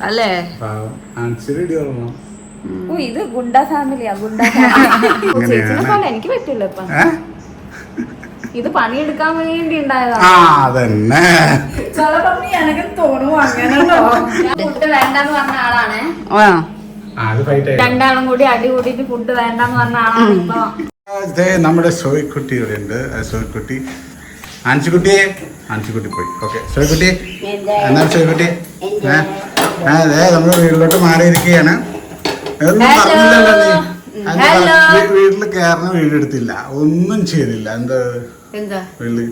അല്ലേ? ഇത് ഗുണ്ട ഫാമിലിയാ, ഗുണ്ട ചേച്ചിനെ പോലെ എനിക്ക് പറ്റില്ല ഇപ്പൊ. ഇത് പണിയെടുക്കാൻ വേണ്ടി ഉണ്ടായതാണ്. എനിക്ക് തോന്നുന്നു അങ്ങനെ ഫുഡ് വേണ്ടെന്ന് പറഞ്ഞ ആളാണ്. രണ്ടാളും കൂടി അടി കൂടിയിട്ട് ഫുഡ് വേണ്ടെന്ന് പറഞ്ഞ ആളാണ് ഇപ്പൊ. നമ്മുടെ സോയിക്കുട്ടി ഇവിടെ ഉണ്ട്. സോയിക്കുട്ടി അഞ്ചുകുട്ടി പോയി. ഓക്കെ സോയിക്കുട്ടി, എന്നാ സോയിക്കുട്ടി നമ്മള് വീട്ടിലോട്ട് മാറിയിരിക്കുകയാണ്. ഒന്നും പറഞ്ഞില്ലല്ലോ നീ. വീട്ടില് കയറുന്ന വീടെടുത്തില്ല, ഒന്നും ചെയ്തില്ല. എന്താ വീട്ടില്?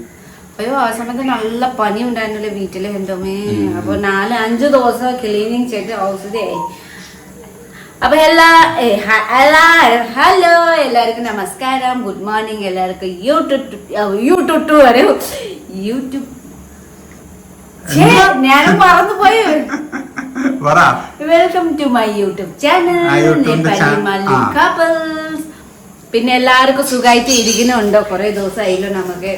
അയ്യോ, ആ സമയത്ത് നല്ല പനി ഉണ്ടായിരുന്നല്ലോ വീട്ടില്. എന്തോമേ, അപ്പൊ 4-5 ദിവസം ക്ലീനിങ് ചെയ്ത് ഔഷധിയായി. അപ്പൊ ഹലോ എല്ലാവർക്കും നമസ്കാരം, ഗുഡ് മോർണിംഗ് എല്ലാവർക്കും. യൂട്യൂബ് വരെ യൂട്യൂബ് ഞാനും മറന്നുപോയി. Welcome to my YouTube channel. പിന്നെ എല്ലാവർക്കും സുഖമായിട്ട് ഇരിക്കുന്നുണ്ടോ? കുറെ ദിവസമായില്ലോ നമുക്ക്.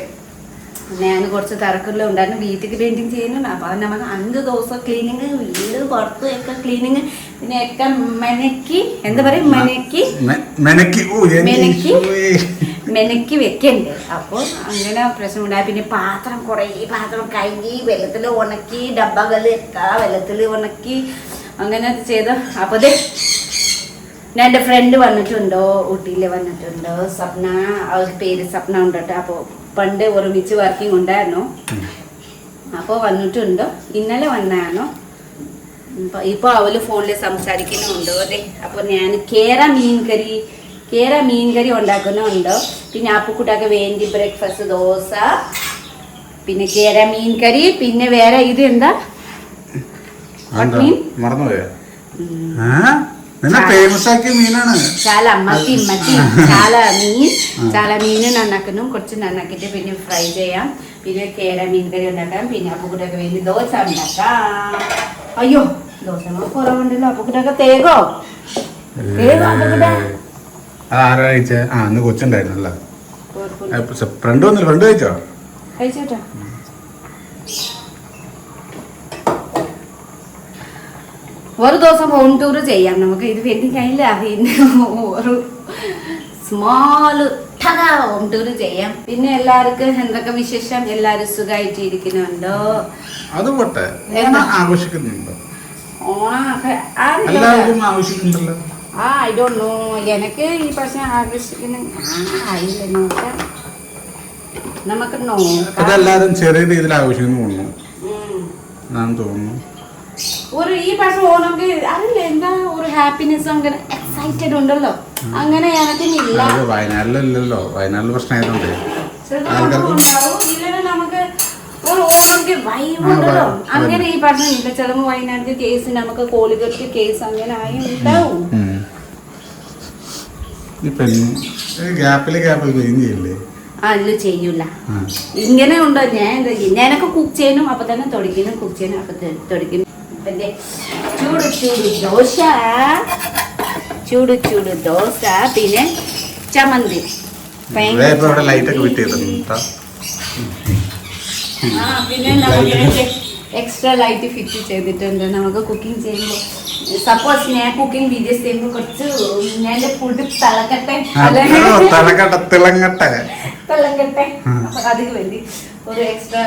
ഞാൻ കുറച്ച് തിരക്കെല്ലാം ഉണ്ടായിരുന്നു, വീട്ടിൽ പെയിന്റിങ് ചെയ്യുന്നുണ്ട്. അപ്പൊ നമുക്ക് 5 ദിവസം ക്ലീനിങ്, വീട് പുറത്തൊക്കെ ക്ലീനിങ്, പിന്നെ ഒക്കെ മെനക്കി, എന്താ പറയാ, മെനക്കി വെക്കണ്ട്. അപ്പോൾ അങ്ങനെ പ്രശ്നമുണ്ടായി. പിന്നെ കുറേ പാത്രം കഴുകി വെള്ളത്തിൽ ഉണക്കി, ഡബ്ബകളൊക്കെ വെള്ളത്തിൽ ഉണക്കി, അങ്ങനെ ചെയ്ത്. അപ്പൊ ഞാൻ എൻ്റെ ഫ്രണ്ട് വന്നിട്ടുണ്ടോ, ഊട്ടിയിൽ വന്നിട്ടുണ്ടോ, സപ്ന, അവൾക്ക് പേര് സപ്ന ഉണ്ട് കേട്ടോ. അപ്പോൾ പണ്ട് ഒരുമിച്ച് വർക്കിംഗ് ഉണ്ടായിരുന്നു. അപ്പോൾ വന്നിട്ടുണ്ടോ, ഇന്നലെ വന്നായിരുന്നു. ഇപ്പോൾ അവള് ഫോണിൽ സംസാരിക്കുന്നുണ്ടോ. അതെ, അപ്പോൾ ഞാൻ കേര മീൻകറി ഉണ്ടാക്കുന്നുണ്ടോ. പിന്നെ അപ്പുക്കുട്ടൊക്കെ വേണ്ടി ബ്രേക്ക്ഫാസ്റ്റ് ദോശ, പിന്നെ കേര മീൻകറി, പിന്നെ വേറെ ഇത് എന്താ മറന്നുപോയോ? ചാല മീൻ നന്നാക്കണം. കുറച്ച് നന്നാക്കിയിട്ട് പിന്നെ ഫ്രൈ ചെയ്യാം. പിന്നെ കേര മീൻകറി ഉണ്ടാക്കാം. പിന്നെ അപ്പുക്കുട്ടൊക്കെ വേണ്ടി ദോശ ഉണ്ടാക്കാം. അയ്യോ, ദോശ കുറവുണ്ടല്ലോ. അപ്പുക്കുട്ടൊക്കെ തേകോ കൊച്ചുണ്ടായിരുന്നല്ലോ. ഫ്രണ്ട് വന്നില്ല, ഫ്രണ്ട് കഴിച്ചോട്ടോ. ഒരു ദിവസം ഹോം ടൂർ ചെയ്യാം നമുക്ക്. ഇത് വെഡിങ് കഴിഞ്ഞില്ല, പിന്നെ ഒരു സ്മോൾ ഹോം ടൂർ ചെയ്യാം. പിന്നെ എല്ലാവർക്കും എന്തൊക്കെ വിശേഷം? എല്ലാരും സുഖമായിട്ട് ഇരിക്കുന്നുണ്ടോ? I don't know. എനിക്ക് ഈ പ്രശ്നം ആഘോഷിക്കുന്ന നമുക്ക് നോക്കാം. ചെറിയ രീതിയിൽ ആഘോഷിക്കുന്നു തോന്നുന്നു. ഒരു ഈ പ്രാവശ്യം ഓണമൊക്കെ അറിയില്ല, എന്താ ഒരു ഹാപ്പിനെസ്, അങ്ങനെ എക്സൈറ്റഡ് ഉണ്ടല്ലോ. അങ്ങനെ എനിക്കില്ല. വയനാട്ടിലല്ലോ, വയനാട്ടിൽ പ്രശ്നമായതുകൊണ്ട് നമുക്ക് ഒരു ഓണമൊക്കെ വൈബുണ്ടല്ലോ. അങ്ങനെ ഈ പ്രാവശ്യം ഇല്ല. ചിലപ്പോൾ വയനാട്ടിൽ കേസ്, നമുക്ക് കോളിഗട്ട് കേസ് അങ്ങനെ ആയി ഉണ്ടാവും. അല്ല ചെയ്യൂല, ഇങ്ങനെ ഉണ്ടോ. ഞാൻ എന്താ ചെയ്യും, ഞാനൊക്കെ കുക്ക് ചെയ്യണം, അപ്പൊ തന്നെ തുടയ്ക്കണം, കുക്ക് ചെയ്യണം, അപ്പൊ തുടയ്ക്കണം. ചൂട് ദോശ, പിന്നെ ചമ്മന്തി. പിന്നെ നമുക്ക് എക്സ്ട്രാ ലൈറ്റ് ഫിറ്റ് ചെയ്തിട്ടുണ്ട്. നമുക്ക് കുക്കിംഗ് ചെയ്യുമ്പോൾ, സപ്പോസ് ഞാൻ കുക്കിംഗ് വീഡിയോസ് ചെയ്യുമ്പോൾ കുറച്ച് ഞാൻ ഫുഡ് തിളങ്ങട്ടെ, അപ്പൊ അതിന് വേണ്ടി ഒരു എക്സ്ട്രാ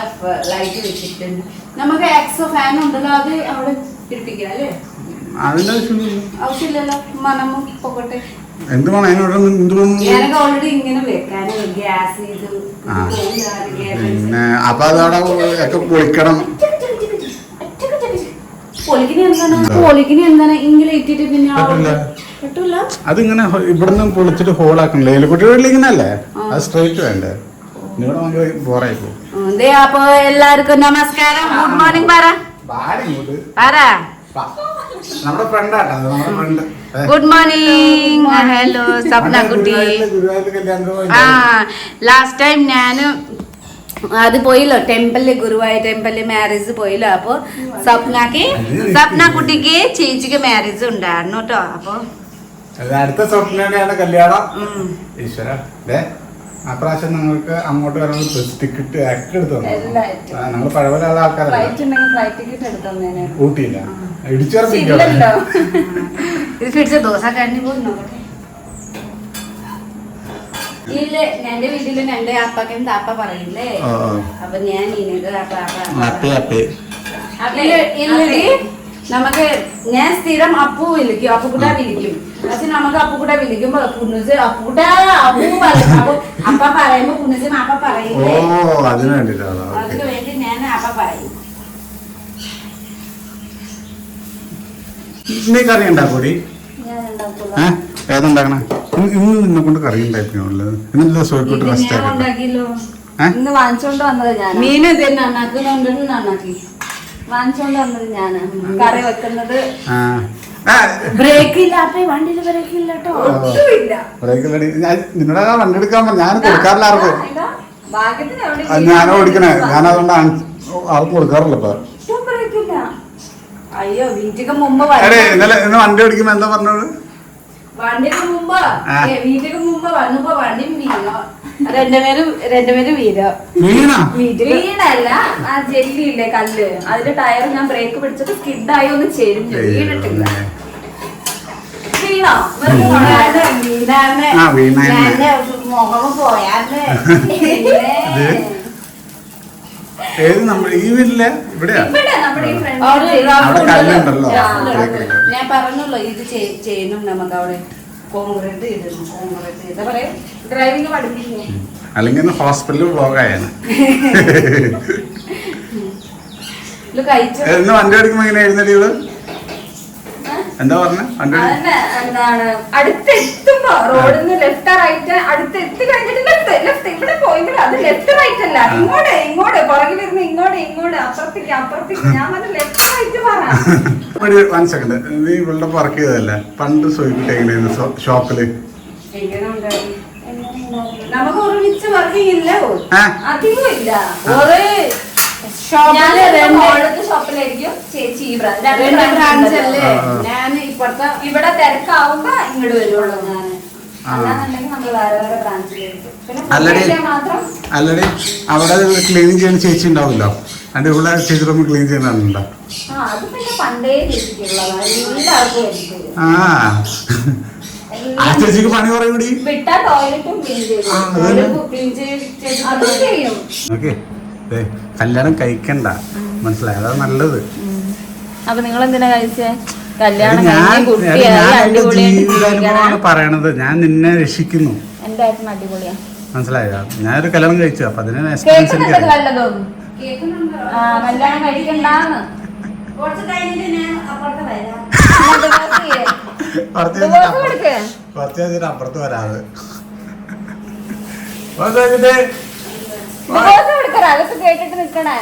ലൈറ്റ് വെച്ചിട്ടുണ്ട്. നമുക്ക് എക്സ്ട്രാ ഫാൻ ഉണ്ടല്ലോ, അത് അവിടെ പിടിപ്പിക്കാം അല്ലേ? ആവശ്യമില്ലല്ലോ, മണമും പൊക്കട്ടെ. ഞാനൊക്കെ ഓൾറെഡി ഇങ്ങനെ വെക്കാൻ ഗ്യാസ് ഇത് പൊളിക്കിന് എന്താണ് ഇങ്ങനെ ഇട്ടിട്ട് പിന്നെ അതിങ്ങനെ ഇവിടുന്ന് പൊളിച്ചിട്ട് ഹോളാക്കണല്ലേ? കുട്ടികളുടെ ഇങ്ങനല്ലേ, അത് സ്ട്രൈറ്റ് വേണ്ടേ? അപ്പൊ എല്ലാവർക്കും നമസ്കാരം, good morning. Good morning. Hello Sapna കുട്ടി. ലാസ്റ്റ് ടൈം ഞാന് അത് പോയില്ലോ, ടെമ്പിളില്, ഗുരുവായൂർ ടെമ്പിളില് മാരേജ് പോയില്ലോ. അപ്പൊ സപ്ന കുട്ടിക്ക് ചേച്ചിക്ക് മാരേജ് ഉണ്ടായിരുന്നു കേട്ടോ. അപ്പൊ അടുത്ത സ്വപ്നയാണ് കല്യാണം. ആ പ്രാവശ്യം നിങ്ങൾക്ക് അങ്ങോട്ട് വരാനുള്ള ബസ് ടിക്കറ്റ് ഒക്കെ എടുത്തു തന്നു. എല്ലായിട്ടും. ഞങ്ങൾ പഴയ ആൾക്കാരല്ല. ഫ്ലൈറ്റ് ഉണ്ടെങ്കിൽ ഫ്ലൈറ്റ് ടിക്കറ്റ് എടുത്തന്നേനെ. ഊട്ടിയില്ല ഇടിച്ചിറക്കി ഇല്ലല്ലോ. ഇത് പിടിച്ച ദോശ കഴിഞ്ഞു പോകുന്നു. ഇല്ല എന്റെ വീട്ടില് എന്റെ അപ്പക്കും താപ്പ പറയില്ലേ, അപ്പൊ ഞാൻ നിനക്ക് ഇല്ലടി നമുക്ക് ഞാൻ സ്ഥിരം അപ്പു വിളിക്കും, അപ്പുകൂട്ട വിളിക്കും. പക്ഷെ നമുക്ക് അപ്പുകൂട്ട വിളിക്കുമ്പോ കുന്നുസ് അപ്പുകൂട്ട അപ്പു പറയും. അപ്പൊ അപ്പ പറയുമ്പോ കുന്നുസിന് അപ്പ പറയില്ലേ, അതിന് വേണ്ടി ഞാൻ അപ്പ പറയും. നീ കറി ഉണ്ടാക്കൂടി? ഏതുണ്ടാക്കണ? ഇന്ന് നിന്നെ കൊണ്ട് കറി ഉണ്ടാക്കിയുള്ളത്. ഇന്നലെ സോയിക്കോട്ട് റെസ്റ്റ് ഉണ്ടാക്കിയല്ലോ. ഇന്ന് വാങ്ങിച്ചോണ്ട് വന്നത് ഞാൻ. മീൻ തന്നെ നന്നാക്കുന്നുണ്ട്, നന്നാക്കി വാങ്ങിച്ചോണ്ട് വന്നത് ഞാന്. കറി വെക്കുന്നത് ബ്രേക്ക് ഇല്ല. അപ്പൊ വണ്ടിയില് ബ്രേക്ക് ഇല്ല കേട്ടോ, ഒട്ടുമില്ല. നിന്നോട് വണ്ടി എടുക്കാൻ ഞാൻ കൊടുക്കാറില്ല ആർക്കും. ഞാൻ ഓടിക്കണേ, ഞാൻ അതുകൊണ്ടാണ് ആർക്ക് കൊടുക്കാറില്ല ഇപ്പൊ. അയ്യോ വീട്ടിക്ക് മുമ്പ് ഇന്ന് വണ്ടി ഓടിക്കുമ്പോ എന്താ പറഞ്ഞത്? വണ്ടിക്ക് മുമ്പ് വീട്ടിക്ക് മുമ്പ് വന്നപ്പോ വണ്ടി വീണോ, രണ്ടുപേരും വീണോ. വീണല്ല, ആ ജെല്ലിയില്ലേ കല്ല്, അതിന്റെ ടയർ ഞാൻ ബ്രേക്ക് പിടിച്ചിട്ട് സ്കിഡായി ഒന്ന് ചെരിഞ്ഞു. വീണിട്ടില്ല, വീണോ? വീണാന്ന് മുഖം പോയാന്ന്. ഈ വീട്ടില് ഇവിടെയാ ഞാൻ പറഞ്ഞല്ലോ ഇത് ചെയ്യണം. നമുക്ക് അവിടെ കോൺക്രീറ്റ് ഇടുന്നു, കോൺക്രീറ്റ് എന്താ പറയാ, ഡ്രൈവിംഗ് പഠിപ്പിക്കുന്നു. അല്ലെങ്കിൽ ഹോസ്പിറ്റലിൽ പോകായാണ്. വണ്ടി ഓടിക്കുമ്പോ എങ്ങനെ എഴുന്നേറ്റ് എന്താ പറഞ്ഞ? എന്താണ് അടുത്തെത്തുമ്പോ റോഡിൽ നിന്ന് ലെഫ്റ്റ് റൈറ്റ്, അടുത്തെത്തി കഴിഞ്ഞിട്ട് ലെഫ്റ്റ് ഇവിടെ പോയെങ്കിലും അത് ലെഫ്റ്റ് റൈറ്റ് അല്ല, ഇങ്ങോട്ട് പുറകിലിരുന്ന് ഇങ്ങോട്ട് അപ്പുറത്തേക്ക് ഞാൻ പറഞ്ഞ ലെഫ്റ്റ് റൈറ്റ് പറയാം. 1 സെക്കൻഡ്, നീ ഇവിടെ വർക്ക് ചെയ്തതല്ലേ പണ്ട്? സോയിക്കിട്ട് എങ്ങനെയായിരുന്നു ഷോപ്പില്? നമുക്ക് ഒരുമിച്ച് വർക്ക് ചെയ്യില്ല, അധികം ഇല്ല. ഷോപ്പിലായിരിക്കും ചേച്ചി ഈ ബ്രാഞ്ച് അല്ലേ. ഞാൻ ഇപ്പഴത്തെ ഇവിടെ തിരക്കാവുമ്പോ ഇങ്ങോട്ട് വരുള്ളൂ. ഞാൻ അല്ലാന്നുണ്ടെങ്കിൽ നമ്മൾ വേറെ വേറെ ബ്രാഞ്ചിലായിരിക്കും. പിന്നെ മാത്രം അല്ലടി അവിടെ ക്ലീനിങ് ചെയ്യുന്ന ചേച്ചി ഉണ്ടാവില്ലോ, അതിന്റെ ഇവിടെ ചേച്ചി റൂമിൽ ക്ലീൻ ചെയ്യുന്നുണ്ടോ? അത് പിന്നെ പണ്ടേ ചേച്ചിക്കുള്ളതാണ്, എല്ലാവർക്കും. ആ ചേച്ചിക്ക് പണി പറയൂടി. വിട്ടാ ടോയ്ലറ്റും ക്ലീൻ ചെയ്യും. ഓക്കെ, കല്യാണം കഴിക്കണ്ട, മനസ്സിലായി? അതാണ് നല്ലത്. അപ്പൊ നിങ്ങൾ എന്തിനാ കഴിച്ചേ? കല്യാണം ജീവിതാനുഭവമാണ് പറയണത്. ഞാൻ നിന്നെ രക്ഷിക്കുന്നു. എന്റെ ആയിട്ടും അടിപൊളിയാ, മനസ്സിലായോ? ഞാനൊരു കല്യാണം കഴിച്ചു, അപ്പൊ അതിന് എക്സ്പീരിയൻസ് എനിക്ക് കല്യാണം കഴിക്കണ്ടാന്ന്. കുറച്ച് അപ്പുറത്ത് വരാതെ കേട്ടിട്ട് നിക്കണേ.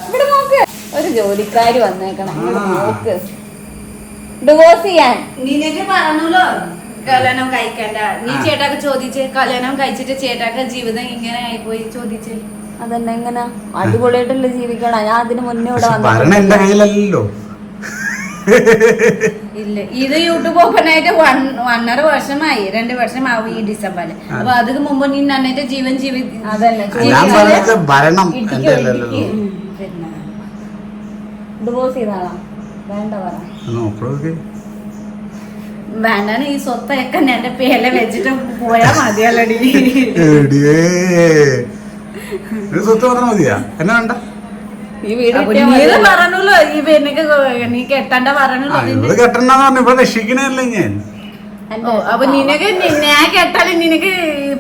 ഇവിടെ നോക്ക്, ഒരു ജോലിക്കാരി വന്നേക്കണം. നോക്ക്, ഡിവോഴ്സ് ചെയ്യാൻ. നിനക്ക് പറഞ്ഞല്ലോ കല്യാണം കഴിക്കണ്ട. നീ ചേട്ടാക്ക് ചോദിച്ചേ, കല്യാണം കഴിച്ചിട്ട് ചേട്ടാക്ക് ജീവിതം ഇങ്ങനെ ആയിപ്പോയി ചോദിച്ചേ. അതന്നെ എങ്ങനെ അടിപൊളിയായിട്ടല്ലേ ജീവിക്കണം. ഞാൻ അതിന് മുന്നേ ഇവിടെ വന്നില്ലല്ലോ. ഇല്ല, ഇത് യൂട്യൂബ് ഓപ്പൺ ആയിട്ട് 1.5 വർഷമായി, 2 വർഷമാവും ഈ ഡിസംബറിൽ. അപ്പൊ അതിന് മുമ്പ് നീ നന്നായിട്ട് ജീവൻ അതന്നെ ഡിവോഴ്സ് ചെയ്താളാ വേണ്ട പറ. വേണ്ടാണ്, ഈ സ്വത്തൊക്കെ എന്റെ പേരെ വെച്ചിട്ട് പോയാ മതിയല്ലടി. സ്വത്ത് പറഞ്ഞാ മതിയാ, എന്നാ വേണ്ട? ഈ വീട് പറഞ്ഞല്ലോ ഈ പെണ്ണക്ക് നീ കെട്ടണ്ട പറഞ്ഞല്ലോ. കെട്ടണ്ടെന്ന് പറഞ്ഞു, ഇപ്പൊ രക്ഷിക്കണല്ലേ ഞാൻ. അപ്പൊ നിനക്ക് ഞാൻ കെട്ടാലും നിനക്ക്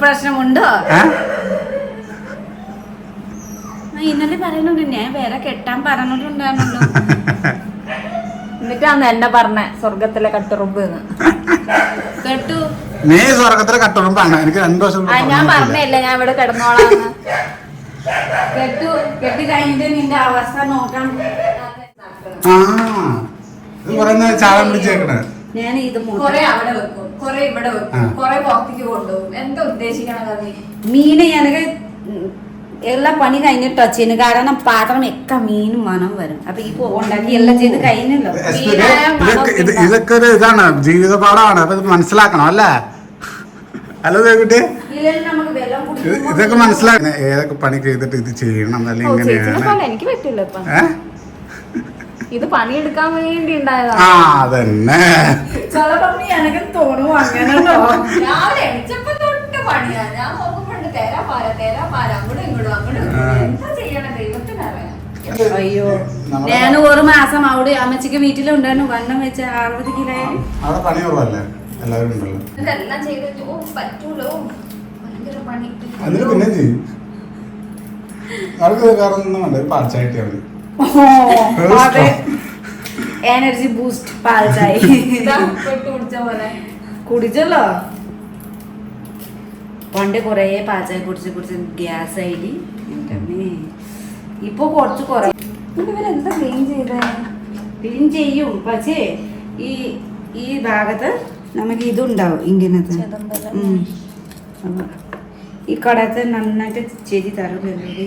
പ്രശ്നമുണ്ടോ? ഇന്നലെ പറയുന്നുണ്ട് ഞാൻ വേറെ കെട്ടാൻ പറഞ്ഞിട്ടുണ്ടായിരുന്നല്ലോ. എന്നിട്ടാന്ന് എന്നെ പറഞ്ഞ സ്വർഗത്തിലെ കട്ടുറുമ്പ് കേട്ടു. നീ സ്വർഗത്തിലെ കട്ടുറുമ്പാണ്. എനിക്ക് 2 വർഷം ഞാൻ പറഞ്ഞില്ല ഞാൻ ഇവിടെ കിടന്നോളാന്ന്. കെട്ടി കഴിഞ്ഞിട്ട് നിന്റെ അവസ്ഥ നോക്കാം. ചാളം പിടിച്ചേക്കണേ. ഞാൻ ഇത് കൊറേ അവിടെ വെക്കും, കൊറേ ഇവിടെ വെക്കും, കൊറേ പുറത്തേക്ക് കൊണ്ടുപോകും. എന്താ ഉദ്ദേശിക്കണത്? മീന് എനിക്ക് എല്ലാ പണി കഴിഞ്ഞിട്ട് വച്ചേന്, കാരണം പാത്രം ഒക്കെ മീനും മണം വരും. അപ്പൊ ഈ ഉണ്ടാക്കി എല്ലാം ചെയ്ത് കഴിഞ്ഞല്ലോ. ഇതൊക്കെ ഒരു ഇതാണ്, ജീവിതപാഠമാണ്. അപ്പൊ മനസ്സിലാക്കണം അല്ലേ? അല്ല ദേവിട്ടെ ഇല്ലെങ്കിൽ നമുക്ക് വെള്ളം കുടിക്കുമ്പോൾ ഇതൊക്കെ മനസ്സിലാക്കണം ഏതൊക്കെ പണി ചെയ്തിട്ട് ഇത് ചെയ്യണം അല്ലെങ്കിൽ ഇങ്ങനെയാണ്. എനിക്ക് പറ്റില്ല ഇപ്പൊ. ഏ? ഇത് പണിയെടുക്കാൻ വേണ്ടി ഉണ്ടായതാ. ആ അതന്നെ. ചിലപ്പോ എനിക്ക് തോന്നുന്നു അങ്ങനെ രാവിലെ എണിച്ചപ്പോ തൊട്ട് പണിയാ. ഞാൻ നോക്കുമ്പോണ്ട് തേരാ പാര അങ്ങോട്ടും ഇങ്ങോട്ടും എന്താ ചെയ്യണം ദൈവത്തിനറിയാം. അയ്യോ ഞാൻ ഒരു മാസം അവിടെ അമ്മച്ചിക്ക് വീട്ടിലുണ്ടായിരുന്നു. വണ്ണം വെച്ച 60 കിലോ. അവിടെ പണിയുള്ളതല്ലേ എല്ലാവരും ഉണ്ടല്ലോ. ഇതെല്ലാം ചെയ്തിട്ട് പറ്റൂലോ, ഭയങ്കര പണി. അതിന് പിന്നെ ചെയ്യും. അവർക്ക് കാരണം വേണ്ട, പാച്ചായിട്ടാ മതി. അതെ, എനർജി ബൂസ്റ്റ് പാൽ ചായ കുടിച്ച പോലെ കുടിച്ചല്ലോ. പണ്ട് കൊറേ പാൽ ചായ കുടിച്ച് ഗ്യാസ് ആയി. ഇപ്പൊ കുറച്ച് കുറവ്. എന്താ ക്ലീൻ ചെയ്തേ? ക്ലീൻ ചെയ്യും, പക്ഷേ ഈ ഭാഗത്ത് നമുക്ക് ഇതുണ്ടാവും ഇങ്ങനത്തെ. ഈ കടത്ത് നന്നായിട്ട് ചെയ്തി തരുമല്ലേ.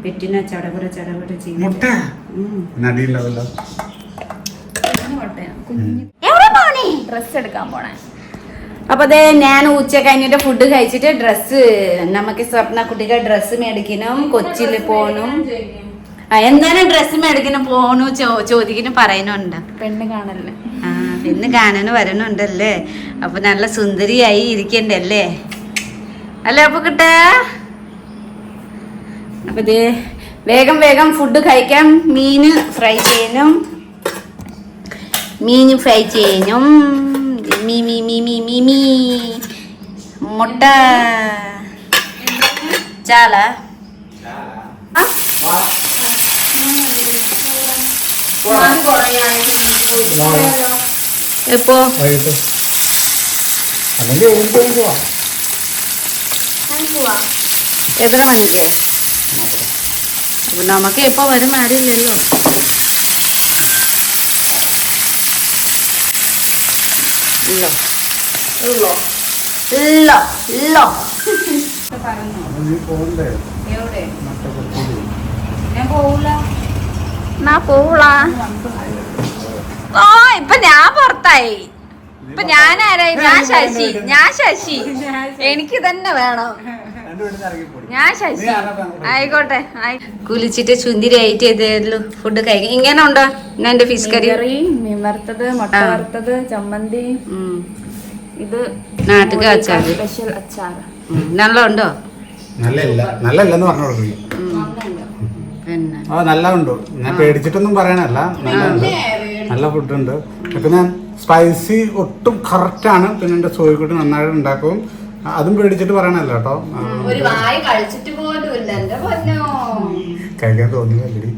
പെറ്റിന ചടപട ചെയ്യും. ഡ്രസ് എടുക്കാൻ പോണേ. അപ്പൊ അതെ ഞാൻ ഉച്ച കഴിഞ്ഞിട്ട് ഫുഡ് കഴിച്ചിട്ട് ഡ്രസ്സ് നമുക്ക് സ്വപ്ന കുട്ടിക്ക് ഡ്രസ്സ് മേടിക്കണം. കൊച്ചിയിൽ പോകണം. എന്താണ് ഡ്രസ്സ് മേടിക്കണം പോണു ചോദിക്കുന്നു പറയുന്നുണ്ട്. പെണ്ണ് കാണല്ലേ? ആ പെണ്ണ് കാണാന് വരണുണ്ടല്ലേ. അപ്പൊ നല്ല സുന്ദരിയായി ഇരിക്കണ്ടല്ലേ അല്ലേ അപ്പൊ കിട്ട. അപ്പൊ ഇത് വേഗം ഫുഡ് കഴിക്കാം. മീന് ഫ്രൈ ചെയ്യണം. മുട്ട ചാല എപ്പോ എത്ര മണിക്ക്? നമുക്ക് എപ്പോ വരും അറിയില്ലല്ലോ. ഓ ഇപ്പൊ ഞാൻ പുറത്തായി. ഇപ്പൊ ഞാനാരായി? ഞാൻ ശശി. എനിക്ക് തന്നെ വേണം. ഞാൻ ശശി. ആയിക്കോട്ടെ. കുളിച്ചിട്ട് ചുന്തിരിയായിട്ട് ഇതേല്ലോ ഫുഡ് കഴിക്കും. ഇങ്ങനെ ഉണ്ടോ എന്റെ ഫിഷ് കറി? മീൻ വറുത്തത്, മുട്ട വറുത്തത്, ചമ്മന്തി. ഇത് നാട്ടുക അച്ചാർ, സ്പെഷ്യൽ അച്ചാർ. നല്ല ഉണ്ടോ? നല്ലല്ലെന്ന് പറഞ്ഞു കൊടുക്കുന്നു. ആ നല്ല ഉണ്ടോ? ഞാൻ പേടിച്ചിട്ടൊന്നും പറയണല്ല, നല്ല ഫുഡുണ്ട്. പിന്നെ സ്പൈസി ഒട്ടും കറക്റ്റാണ്. പിന്നെ എന്റെ സോയിക്കുട്ടി നന്നായിട്ട് ഉണ്ടാക്കും. അതും പേടിച്ചിട്ട് പറയണല്ലോ കേട്ടോ. ഒരു വായ കഴിച്ചിട്ട് പോലുമില്ല എന്റെ പൊന്നോ. കഴിക്കാൻ തോന്നിയല്ലേ?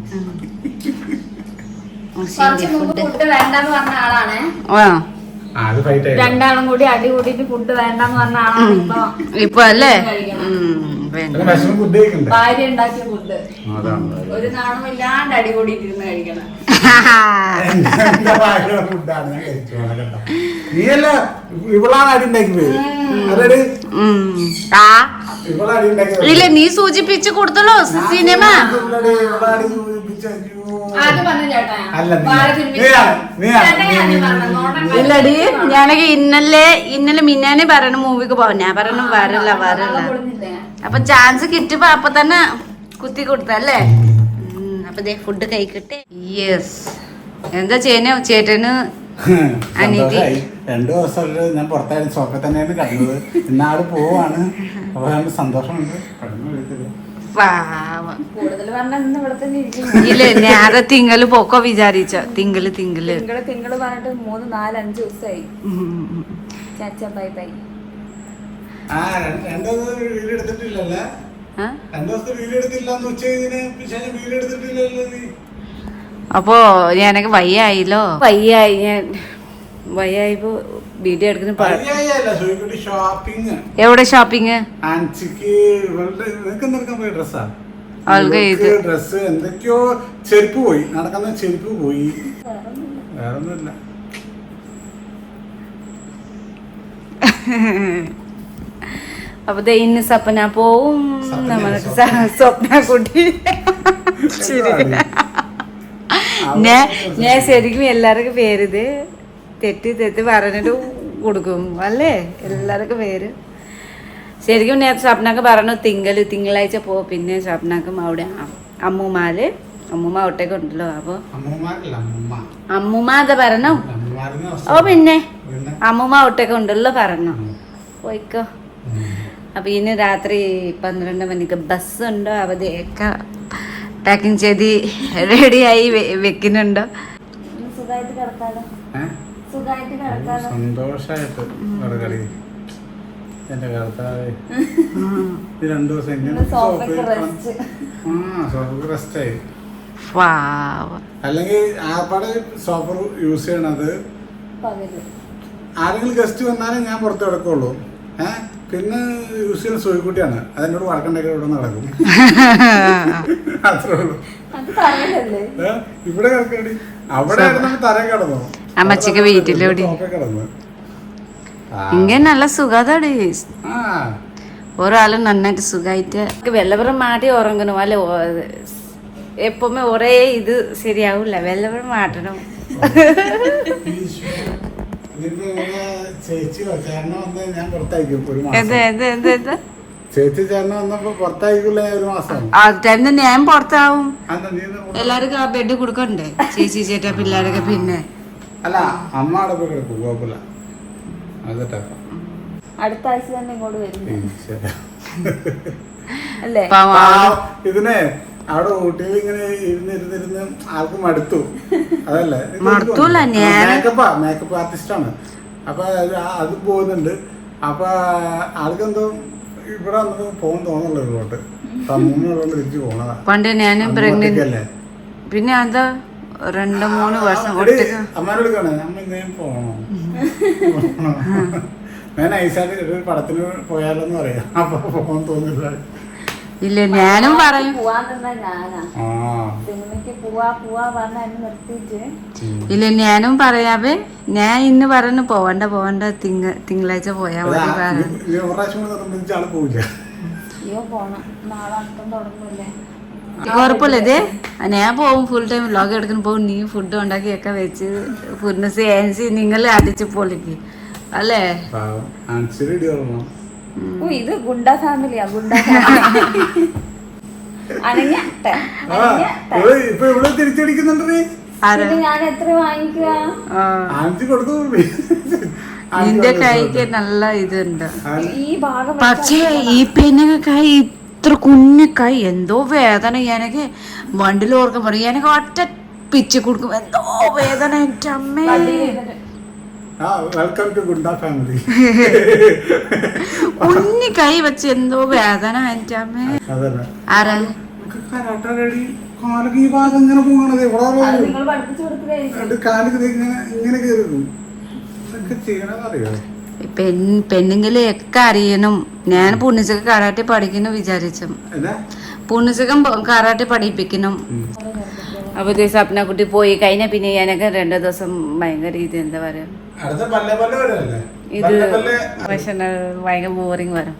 ഫുഡ് വേണ്ടെന്ന് പറഞ്ഞ ആളാണ്. രണ്ടാളും കൂടി അടി കൂടിയിട്ട് ഫുഡ് വേണ്ടെന്ന് പറഞ്ഞ ആളാണ് ഇപ്പൊ അല്ലേ. ഭാര്യ ഉണ്ടാക്കിയ ഫുഡ് ഒരു നാണമില്ലാണ്ട് അടി കൂടിയിട്ടിരുന്ന് കഴിക്കണം. നീയല്ല ഇവളാണ് അടി ഉണ്ടാക്കി പോയത്. ഇല്ല നീ സൂചിപ്പിച്ചു കൊടുത്തല്ലോ സിനിമ. ഇല്ലടി ഞാനൊക്കെ ഇന്നലെ മിന്നാനെ പറയണ മൂവിക്ക് പോവാ. ഞാൻ പറയണ വരല്ല. അപ്പൊ ചാൻസ് കിട്ടിയപ്പോ അപ്പൊ തന്നെ കുത്തി കൊടുത്തല്ലേ. അപ്പൊ ഫുഡ് കഴിക്കട്ടെ. യെസ് എന്താ ചെയ്യുന്ന ചേട്ടന്? 2 ദിവസം ഞാൻ പുറത്തായിരുന്നു. സോക്കെ തന്നെയാണ് കടന്നത്. ഇന്നാള് പോവാണ്. അപ്പൊ സന്തോഷമുണ്ട്. ഇല്ല ഞാൻ തിങ്കള് പോക്കോ വിചാരിച്ച. തിങ്കള് പറഞ്ഞിട്ട് 3-4-5 ദിവസമായി. Bye bye. 2 ദിവസം വീഡിയോ എടുത്തിട്ടില്ലല്ലേ? 2 ദിവസത്തെ വീഡിയോ എടുത്തില്ലാന്ന് വീഡിയോ എടുത്തിട്ടില്ലല്ലോ നീ. അപ്പോ ഞാനൊക്കെ വയ്യായില്ലോ. വയ്യായിപ്പോ വീഡിയോ എടുക്കുന്ന. എവിടെ ഷോപ്പിങ്? ഡ്രസ് എന്തൊക്കെയോ ചെരുപ്പ് പോയി. നടക്കുന്ന ചെരുപ്പ് പോയി. വേറൊന്നുമില്ല. അപ്പൊ ഇന്ന് സപ്പന പോവും. നമ്മളെ സ്വപ്ന കുട്ടി ഞാൻ ശരിക്കും എല്ലാവർക്കും പേരിത് തെറ്റ് പറഞ്ഞിട്ട് കൊടുക്കും അല്ലേ എല്ലാവർക്കും പേര്. ശരിക്കും നേരത്തെ സ്വപ്നക്ക് പറഞ്ഞു തിങ്കളാഴ്ച പോകും. പിന്നെ സ്വപ്നക്കും അവിടെ അമ്മൂമ്മ ഒട്ടേക്ക് ഉണ്ടല്ലോ. അപ്പൊ അമ്മൂമ്മ അത് പറഞ്ഞു. ഓ പിന്നെ അമ്മൂമ്മ ഒട്ടേക്ക് ഉണ്ടല്ലോ പറഞ്ഞു പോയിക്കോ. അപ്പൊ ഇനി രാത്രി 12 മണിക്ക് ബസ് ഉണ്ടോ അവധിയൊക്കെ പാക്കിങ് ചെയ്ത് റെഡിയായി വെക്കുന്നുണ്ടോ. സുഖമായിട്ട് കിടക്കാലോ, സുഖമായിട്ട് കിടക്കാലോ, സന്തോഷായിട്ട് കിടക്കടി. എന്റെ കർത്താവേ, 2 ദിവസം സോഫയ്ക്ക് റെസ്റ്റായി. അല്ലെങ്കിൽ ആപ്പാടെ സോഫ യൂസ് ചെയ്യണത് ആരെങ്കിലും ഗസ്റ്റ് വന്നാലേ ഞാൻ പുറത്ത് കിടക്കുള്ളൂ. പിന്നെ യൂസ് ചെയ്യുന്ന സോയിക്കുട്ടിയാണ്. അതെന്നോട് വഴക്കുണ്ടാക്കി ഇവിടെ നടക്കും. അത്രേ ഉള്ളൂ. ഇവിടെ കിടക്കടി, അവിടെ തറ കിടന്നു. അമ്മച്ചിക്ക് വീട്ടിലൂടെ കിടന്നു. ഇങ്ങനെ നല്ല സുഖാടി. ഒരാള് നന്നായിട്ട് സുഖമായിട്ട് വെള്ളപുറം മാറ്റി ഉറങ്ങണം. അല്ലെ എപ്പോഴും ഒരേ ഇത് ശരിയാവൂല. വെള്ളപുറം മാറ്റണം. ചേച്ചിയോ ചേട്ടനോ വന്ന് ഞാൻ പുറത്തായിരിക്കും ഒരു മാസം. എന്താ ചേച്ചി ചേട്ടനോ വന്നപ്പോ പുറത്തായിരിക്കില്ല ഒരു മാസം. തന്നെ ഞാൻ പുറത്താവും. എല്ലാവർക്കും ആ ബെഡ് കൊടുക്കണ്ടേ ചേച്ചി ചേട്ടാ പിള്ളേരൊക്കെ. പിന്നെ അല്ല അമ്മ അവിടെ പോയി കിടക്കും, കുഴപ്പമില്ല. അടുത്ത ആഴ്ച തന്നെ ഇങ്ങോട്ട് വരും. ഇതിനെ അവിടെ ഊട്ടിയിൽ ഇങ്ങനെ ഇരുന്നിരുന്ന് ആൾക്ക് മടുത്തു. അതല്ലേ, മേക്കപ്പ് ആർട്ടിസ്റ്റാണ്. അപ്പൊ അത് പോകുന്നുണ്ട്. അപ്പൊ ആൾക്കെന്തോ ഇവിടെ വന്നിട്ട് പോകാൻ തോന്നുന്നുള്ളൂ. ഇങ്ങോട്ട് തമ്മൂന്നുള്ളതുകൊണ്ട് തിരിച്ചു പോണതാ. പണ്ട് ഞാനും പ്രഗ്നന്റ്. പിന്നെ അതാ 2-3 വർഷം അമ്മേനോട് കാണാ അമ്മ ഇന്നേം പോണോ, ഞാൻ ഐസായിട്ട് ഒരു പടത്തിന് പോയാലോന്ന് പറയാം. അപ്പൊ പോകാൻ തോന്നില്ല. ഇല്ല ഞാനും പറയും. ഇല്ല ഞാനും പറയാവേ. ഞാൻ ഇന്ന് പറഞ്ഞു പോവണ്ട തിങ്കളാഴ്ച പോയാ മതി. കുഴപ്പമില്ല. ഇതേ ഞാൻ പോവും, ഫുൾ ടൈം വ്ലോഗ് എടുക്കുന്ന പോകും. നീ ഫുഡ് ഉണ്ടാക്കിയൊക്കെ വെച്ച് ഫുഡ്നസ് ഏൻസി നിങ്ങൾ അടിച്ച് പൊളിക്ക് അല്ലേ. ഇത് ഗുണ്ട ഫാമിലിയാ, ഗുണ്ട ഫാമിലി. ഞാൻ എത്ര വാങ്ങിക്കുക? നിന്റെ കൈക്ക് നല്ല ഇതുണ്ട്. പക്ഷേ ഈ പെണ്ണൊക്കെ കൈ ഇത്ര കുഞ്ഞു കൈ എന്തോ വേദന. എനിക്ക് വണ്ടിൽ ഓർക്കാൻ പറയും. എനിക്ക് ഒറ്റ പിച്ച് കൊടുക്കും, എന്തോ വേദന. എൻ്റെ അമ്മേ, കുഞ്ഞു കൈ വെച്ച് എന്തോ വേദന. എൻ്റെ അമ്മേ. ആരാ പെണ്ണുങ്ങളെ ഒക്കെ അറിയണം. ഞാൻ പുണ്യച്ചക്ക് കരാട്ടെ പഠിക്കുന്നു വിചാരിച്ചു. പുണ്യച്ചകം കരാട്ടെ പഠിപ്പിക്കണം. അപ്പൊ സ്വപ്നക്കുട്ടി പോയി കഴിഞ്ഞ പിന്നെ ഞാനൊക്കെ 2 ദിവസം ഭയങ്കര ഇത് എന്താ പറയാ, ഇത് പക്ഷെ ഭയങ്കര ബോറിങ് വരും.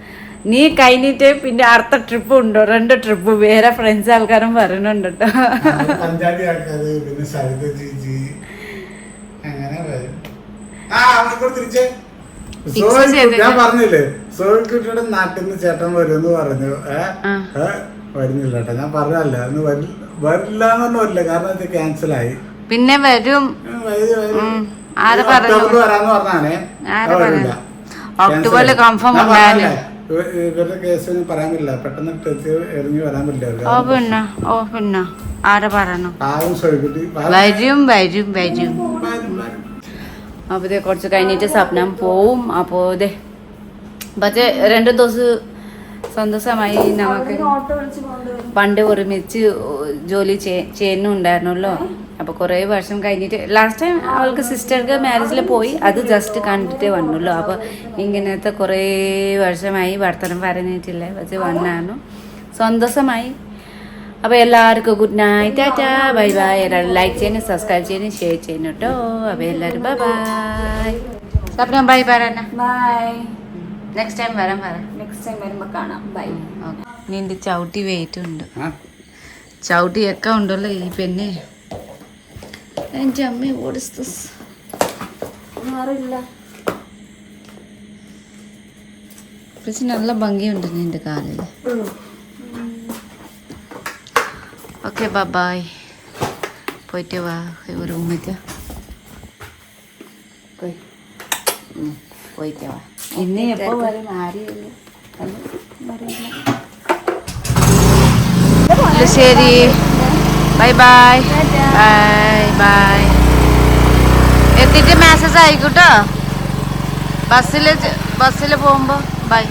നീ കഴിഞ്ഞിട്ട് പിന്നെ അടുത്ത ട്രിപ്പ് ഉണ്ടോ? 2 ട്രിപ്പ് വേറെ ഫ്രണ്ട്സ് ആൾക്കാരും പറയുന്നുണ്ട് കേട്ടോ. ഞാൻ പറഞ്ഞില്ലേ സോയിക്കുട്ടിയുടെ നാട്ടിൽ നിന്ന് ചേട്ടൻ വരുമെന്ന് പറഞ്ഞു. വരുന്നില്ല കേട്ടോ, ഞാൻ പറഞ്ഞല്ല വരില്ല എന്നൊന്നും വരില്ല. കാരണം ക്യാൻസലായി. പിന്നെ വരും. വരാന്ന് പറഞ്ഞാണേ, ഒക്ടോബറിൽ കൺഫേം ഉണ്ടായിരുന്നു. ഇവരുടെ കേസ് പറയാൻ പറ്റില്ല, പെട്ടെന്ന് എറിഞ്ഞു വരാൻ പറ്റില്ല. ഓ പിന്നെ ആരെ പറയണു. വരും. അപ്പൊ കുറച്ച് കഴിഞ്ഞിട്ട് സ്വപ്നം പോവും. അപ്പോ പക്ഷേ 2 ദിവസം സന്തോഷമായി. നമുക്ക് പണ്ട് ഒരുമിച്ച് ജോലി ചെയ്യുന്നുണ്ടായിരുന്നല്ലോ. അപ്പൊ കുറെ വർഷം കഴിഞ്ഞിട്ട് ലാസ്റ്റ് ടൈം അവൾക്ക് സിസ്റ്റർക്ക് മാരേജിൽ പോയി. അത് ജസ്റ്റ് കണ്ടിട്ട് വന്നല്ലോ. അപ്പൊ ഇങ്ങനത്തെ കുറേ വർഷമായി വർത്തനം പറഞ്ഞിട്ടില്ല. പക്ഷെ വന്നാണ് സന്തോഷമായി. അപ്പോൾ എല്ലാവർക്കും good night, Tata, bye bye. എല്ലാവരും ലൈക്ക് ചെയ്യാനും സബ്സ്ക്രൈബ് ചെയ്യാനും ഷെയർ ചെയ്യുന്നു കേട്ടോ. അപ്പോൾ എല്ലാവരും ബൈ ബൈ. സ്വപ്നം ബൈ പറയണ. ബൈ. നെക്സ്റ്റ് ടൈം വരുമ്പോൾ കാണാം. ബൈ. നിന്റെ ചവിട്ടി വെയിറ്റ് ഉണ്ട്, ചവിട്ടിയൊക്കെ ഉണ്ടല്ലോ ഈ പെണ്ണ്. എൻ്റെ അമ്മ ഓടിസ് മാറില്ല. പക്ഷെ നല്ല ഭംഗിയുണ്ട് നിന്റെ കാലിൽ. Okay bye. പോയിട്ട് വാ റൂമിലേക്ക്. പോയിട്ട് വാ. ഇന്ന് എപ്പോൾ വരും ആരെയും ശരി. Bye bye bye bye. എത്തിയിട്ട് മെസ്സേജ് ആയിക്കോട്ടോ ബസ്സിൽ പോകുമ്പോൾ. ബൈ.